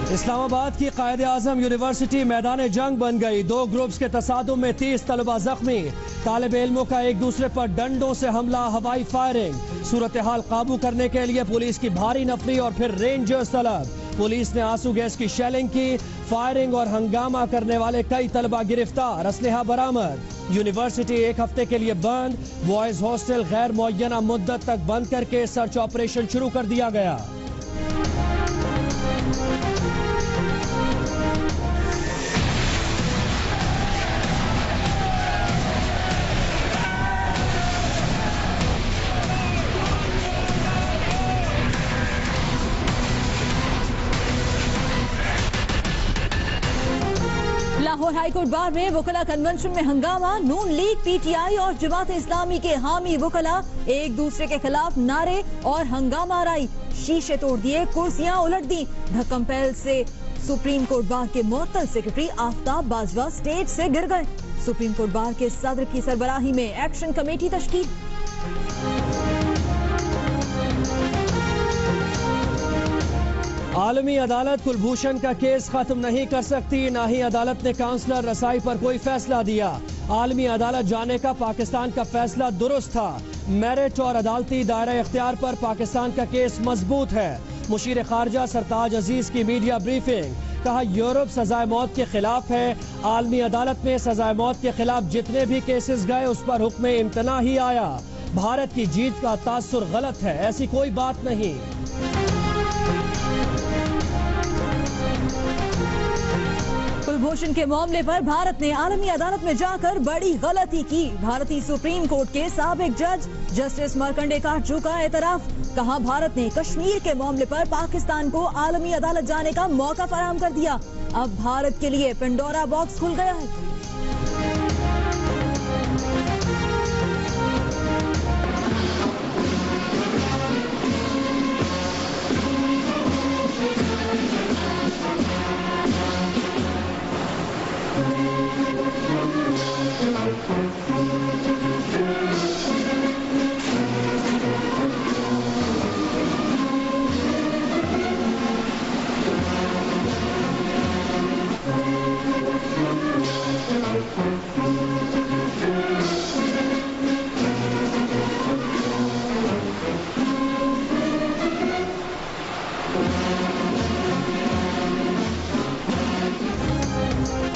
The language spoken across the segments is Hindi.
इस्लामाबाद की कायदे आजम यूनिवर्सिटी मैदान जंग बन गई। 2 ग्रुप्स के तसादुम में 30 तलबा जख्मी। तालिब इल्मों का एक दूसरे पर डंडों से हमला, हवाई फायरिंग। सूरत हाल काबू करने के लिए पुलिस की भारी नफरी और फिर रेंजर्स तलब। पुलिस ने आंसू गैस की शेलिंग की। फायरिंग और हंगामा करने वाले कई तलबा गिरफ्तार, असलहा बरामद। यूनिवर्सिटी 1 हफ्ते के लिए बंद। बॉयज हॉस्टल गैर मुअय्यना मुद्दत तक बंद करके सर्च ऑपरेशन शुरू कर दिया गया। लाहौर हाईकोर्ट बार में वकला कन्वेंशन में हंगामा। नून लीग, पीटीआई और जमात इस्लामी के हामी वकला एक दूसरे के खिलाफ नारे और हंगामा आराई। शीशे तोड़ दिए, कुर्सियां उलट दी। धक्कम पहल से सुप्रीम कोर्ट बार के मुअत्तल सेक्रेटरी आफ्ताब बाजवा स्टेज से गिर गए। सुप्रीम कोर्ट बार के सदर की सरबराही में एक्शन कमेटी तश्कील। आलमी अदालत कुलभूषण का केस खत्म नहीं कर सकती, ना ही अदालत ने काउंसलर रसाई पर कोई फैसला दिया। आलमी अदालत जाने का पाकिस्तान का फैसला दुरुस्त था। मेरिट और अदालती दायरा इख्तियार पर पाकिस्तान का केस मजबूत है। मुशीर खारजा सरताज अजीज की मीडिया ब्रीफिंग, कहा यूरोप सजाए मौत के खिलाफ है। आलमी अदालत में सजाए मौत के खिलाफ जितने भी केसेस गए उस पर हुक्म इम्तना ही आया। भारत की जीत का तासुर गलत है, ऐसी कोई बात नहीं। कुलभूषण के मामले पर भारत ने आलमी अदालत में जाकर बड़ी गलती की। भारतीय सुप्रीम कोर्ट के साबिक जज जस्टिस मार्कंडे का झुका एतराफ। कहा भारत ने कश्मीर के मामले पर पाकिस्तान को आलमी अदालत जाने का मौका फराहम कर दिया। अब भारत के लिए पेंडोरा बॉक्स खुल गया है।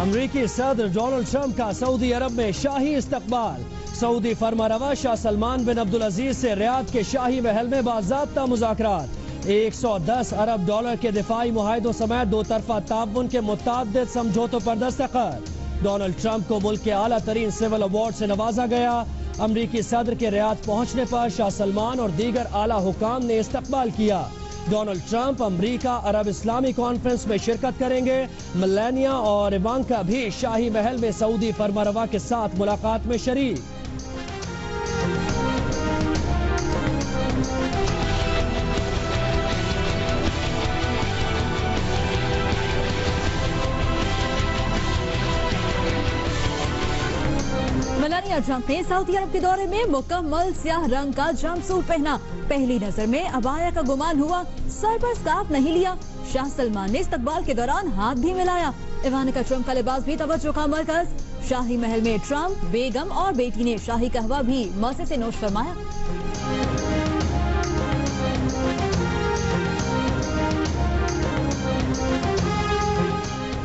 अमरीकी सदर डोनाल्ड ट्रंप का सऊदी अरब में शाही इस्तकबाल। सऊदी फरमारवा शाह सलमान बिन अब्दुल अजीज से रियाद के शाही महल में बाज़ाब्ता मुज़ाकरात। 110 अरब डॉलर के दिफाई मुआहिदों समेत 2 तरफा ताउन के मुताबिक समझौतों पर दस्तखत। डोनाल्ड ट्रंप को मुल्क के आला तरीन सिविल अवार्ड से नवाजा गया। अमरीकी सदर के रियाद पहुंचने पर शाह सलमान और दीगर आला हुकाम ने इस्तकबाल किया। डोनाल्ड ट्रंप अमरीका अरब इस्लामी कॉन्फ्रेंस में शिरकत करेंगे। मेलानिया और इवांका भी शाही महल में सऊदी फरमारवा के साथ मुलाकात में शरीक। मेलानिया ट्रंप ने सऊदी अरब के दौरे में मुकम्मल स्याह रंग का जंपसूट पहना। पहली नजर में अबाया का गुमान हुआ, सर पर स्कार्फ नहीं लिया। शाह सलमान ने इस्तकबाल के दौरान हाथ भी मिलाया। इवानिका ट्रंप का लिबास भी तवज्जो का मरकज। शाही महल में ट्रंप, बेगम और बेटी ने शाही कहवा भी मजे से नोश फरमाया।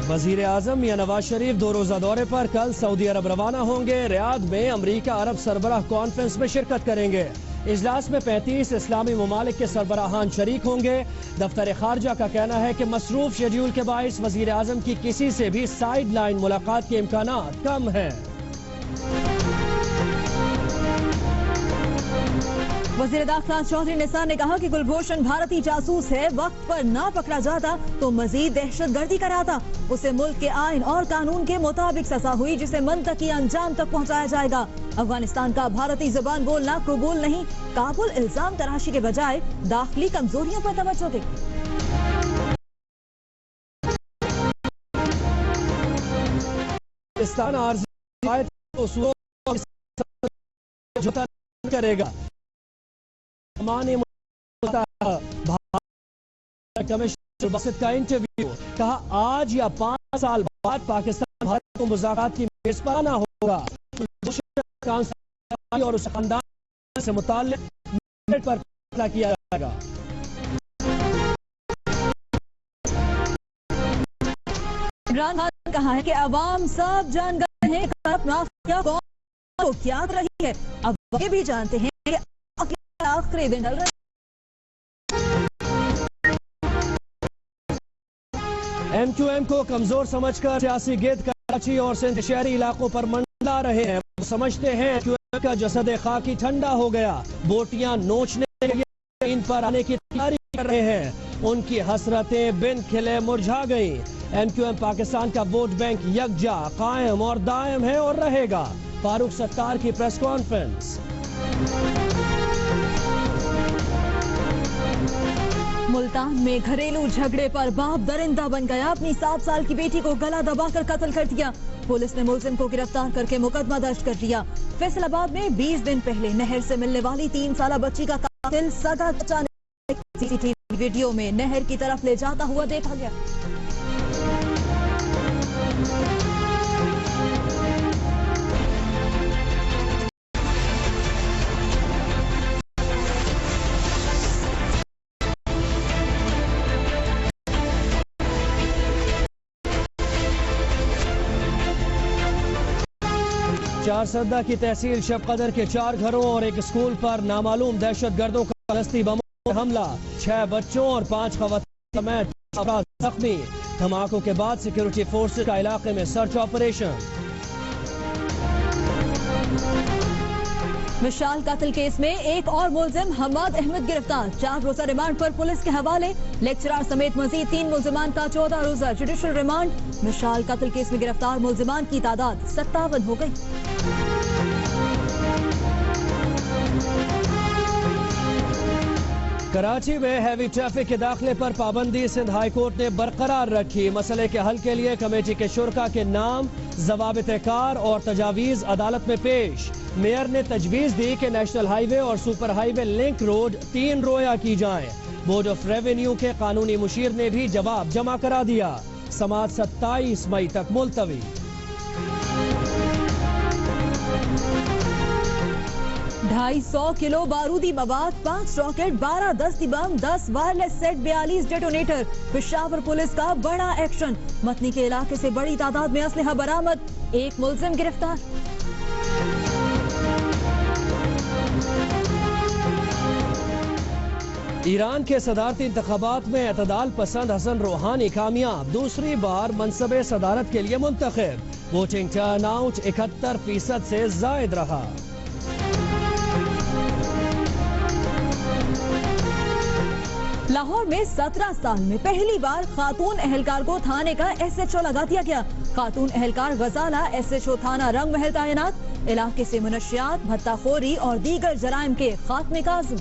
वजीर आजम मियां नवाज शरीफ 2 रोजा दौरे पर कल सऊदी अरब रवाना होंगे। रियाद में अमरीका अरब सरबराह कॉन्फ्रेंस में शिरकत करेंगे। इजलास में 35 इस्लामी ममालिक के सरबराहान शरीक होंगे। दफ्तर खारजा का कहना है कि मसरूफ शेड्यूल के बाइस वजीर आजम की किसी से भी साइड लाइन मुलाकात के इम्कानात कम हैं। वज़ीर दाखिला चौधरी निसार ने कहा कि कुलभूषण भारतीय जासूस है। वक्त पर ना पकड़ा जाता तो मजीद दहशतगर्दी कराता। उसे मुल्क के आइन और कानून के मुताबिक सजा हुई, जिसे मंतकी अंजाम तक पहुंचाया जाएगा। अफगानिस्तान का भारतीय जुबान बोलना कबूल नहीं। काबुल इल्जाम तराशी के बजाय दाखिली कमजोरियों पर तवज्जो दे। करेगा कमिश्नर बासित का इंटरव्यू, कहा आज या 5 साल बाद पाकिस्तान भारत को मुज़ाकरात की मेज पर आना होगा और उस खानदान से मुताल्लिक पर फैसला किया जाएगा। इमरान खान ने कहा है कि अवाम सब जान गए हैं माफिया कौन तो क्या कर रही है, अब ये भी जानते हैं कि आखिरी दिन ढल रहे। M2M को कमजोर समझकर सियासी गेद कराची और सिंध शहरी इलाकों पर मंडला रहे हैं। वो समझते हैं M2M का जसद खाकी ठंडा हो गया, बोटियां नोचने के लिए इन पर आने की तैयारी कर रहे हैं। उनकी हसरतें बिन खिले मुरझा गई। M2M पाकिस्तान का वोट बैंक यकजा, कायम और दायम है और रहेगा। फारूक सत्तार की प्रेस कॉन्फ्रेंस। मुल्तान में घरेलू झगड़े पर बाप दरिंदा बन गया, अपनी 7 साल की बेटी को गला दबाकर कत्ल कर दिया। पुलिस ने मुलजिम को गिरफ्तार करके मुकदमा दर्ज कर दिया। फैसलाबाद में 20 दिन पहले नहर से मिलने वाली 3 साल बच्ची का कातिल सगा चाचा ने सीसीटीवी वीडियो में नहर की तरफ ले जाता हुआ देखा गया। चारसद्दा की तहसील शबकदर के 4 घरों और एक स्कूल पर नामालूम दहशतगर्दों का दस्ती बमों से हमला, 6 बच्चों और 5 खवातीन समेत अफराद जख्मी। धमाकों के बाद सिक्योरिटी फोर्सेस का इलाके में सर्च ऑपरेशन। मिशाल कत्ल केस में एक और मुलजिम हमाद अहमद गिरफ्तार, 4 रोजा रिमांड पर पुलिस के हवाले। लेक्चरर समेत मजीद 3 मुलजिमान का 14 रोजा जुडिशल रिमांड। मिशाल कत्ल केस में गिरफ्तार मुलजिमान की तादाद 57 हो गई। कराची में हैवी ट्रैफिक के दाखिले पर पाबंदी सिंध हाई कोर्ट ने बरकरार रखी। मसले के हल के लिए कमेटी के शुरका के नाम, ज़वाबित कार और तजावीज अदालत में पेश। मेयर ने तजवीज दी कि नेशनल हाईवे और सुपर हाईवे लिंक रोड 3 रोया की जाए। बोर्ड ऑफ रेवेन्यू के कानूनी मुशीर ने भी जवाब जमा करा दिया। समाअत 27 मई तक मुलतवी। 250 किलो बारूदी मवाद, 5 रॉकेट, 12 दस्ती बम, 10 wireless set, 42 detonator. Peshawar police का बड़ा एक्शन, मतनी के इलाके से बड़ी तादाद में असलहा बरामद, 1 मुलजिम गिरफ्तार। ईरान के सदारती इंतखाबात में एतदाल पसंद हसन रूहानी कामयाब, दूसरी बार मनसबे सदारत के लिए मुंतखब। वोटिंग टर्न आउट 71% से जायद रहा। लाहौर में 17 साल में पहली बार खातून एहलकार को थाने का SHO लगा दिया गया। खातून एहलकार गजाला SHO थाना रंग महल तैनात। इलाके से मुनशियात, भत्ताखोरी और दीगर जराइम के खात्मे का आज़म।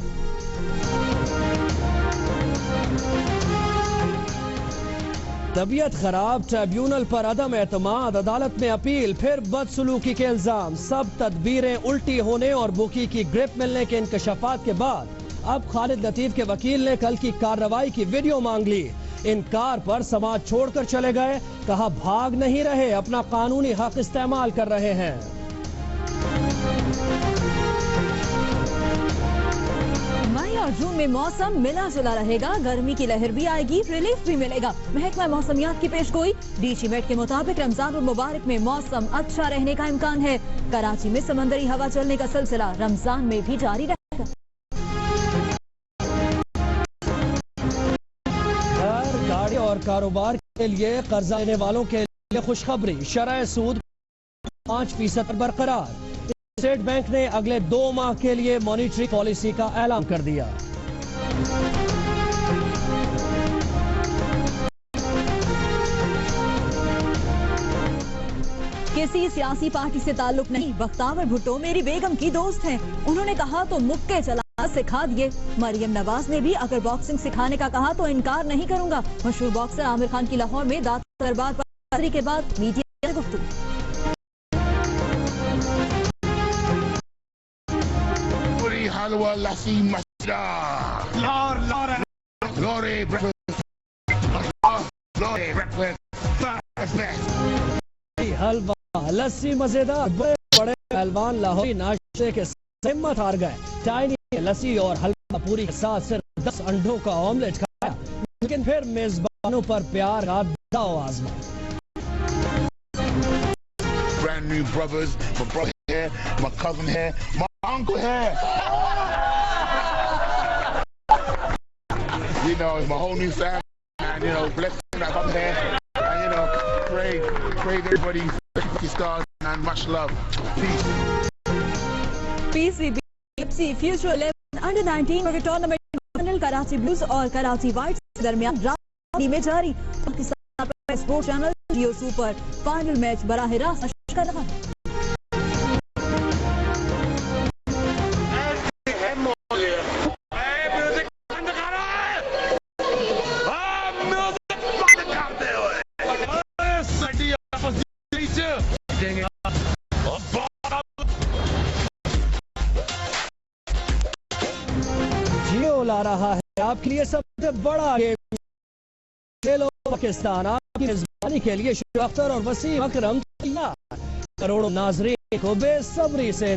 तबीयत खराब, ट्रिब्यूनल पर अदम एतमाद, अदालत में अपील, फिर बदसलूकी के इल्जाम। सब तदबीरें उल्टी होने और बुकी की ग्रिप मिलने के इंकशाफात के बाद अब खालिद लतीफ के वकील ने कल की कार्रवाई की वीडियो मांग ली। इनकार पर समाज छोड़कर चले गए, कहा भाग नहीं रहे, अपना कानूनी हक इस्तेमाल कर रहे हैं। मई और जून में मौसम मिला जुला रहेगा, गर्मी की लहर भी आएगी, रिलीफ भी मिलेगा। महकमा मौसमियात की पेशगोई। डीजीमेट के मुताबिक रमजान और मुबारक में मौसम अच्छा रहने का इम्कान है। कराची में समंदरी हवा चलने का सिलसिला रमजान में भी जारी रहेगा। गाड़ी और कारोबार के लिए कर्जा लेने वालों के लिए खुशखबरी, शरह सूद 5% बरकरार। स्टेट बैंक ने अगले 2 माह के लिए मॉनिटरी पॉलिसी का ऐलान कर दिया। किसी सियासी पार्टी से ताल्लुक नहीं, बख्तावर भुट्टो मेरी बेगम की दोस्त हैं। उन्होंने कहा तो मुक्के चलाना सिखा दिए। मरियम नवाज ने भी अगर बॉक्सिंग सिखाने का कहा तो इनकार नहीं करूंगा। मशहूर बॉक्सर आमिर खान की लाहौर में दाद दरबार पर के बाद मीडिया गुफ्तगू। हलवा लस्सी मस्जिद हलवा लस्सी मजेदार, बड़े बड़े पहलवान लाहौरी नाश्ते के हिम्मत हार गए। चाइनीज लस्सी और हलवा पूरी के साथ सिर्फ 10 अंडों का ऑमलेट खाया, लेकिन फिर मेजबानों पर प्यार का दाव आजमाया। Brand new brothers, my brother here, my cousin here, my uncle here. You know, it's my whole new family, and you know, blessed that I'm here, and you know, pray everybody, stars, and much love, peace. PCB Future 11 Under 19 tournament final Karachi blues और कराची वाइट्स के दरमियान रात में जारी। पाकिस्तान स्पोर्ट्स चैनल जियो सुपर फाइनल मैच बराह रास्त नशर कर रहा है। जियो ला रहा है आपके लिए सबसे बड़ा गेम खेलो पाकिस्तान। आपकी मेजबानी के लिए शुभ अख्तर और वसीम अकरम तैयार। करोड़ों नाजरीन को बेसब्री से